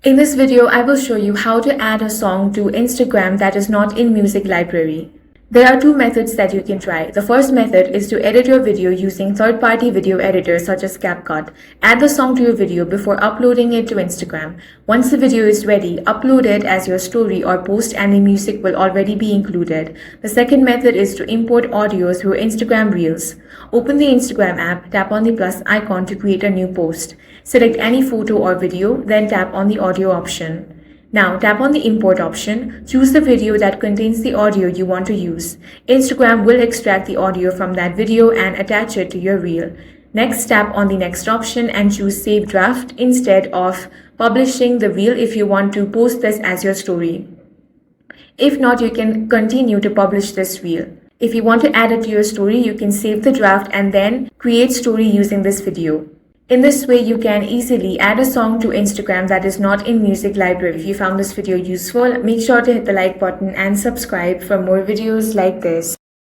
In this video, I will show you how to add a song to Instagram that is not in Music Library. There are two methods that you can try. The first method is to edit your video using third-party video editors such as CapCut. Add the song to your video before uploading it to Instagram. Once the video is ready, upload it as your story or post and the music will already be included. The second method is to import audio through Instagram Reels. Open the Instagram app, tap on the plus icon to create a new post. Select any photo or video, then tap on the audio option. Now tap on the import option, choose the video that contains the audio you want to use. Instagram will extract the audio from that video and attach it to your reel. Next, tap on the next option and choose save draft instead of publishing the reel if you want to post this as your story. If not, you can continue to publish this reel. If you want to add it to your story, you can save the draft and then create story using this video. In this way, you can easily add a song to Instagram that is not in Music Library. If you found this video useful, make sure to hit the like button and subscribe for more videos like this.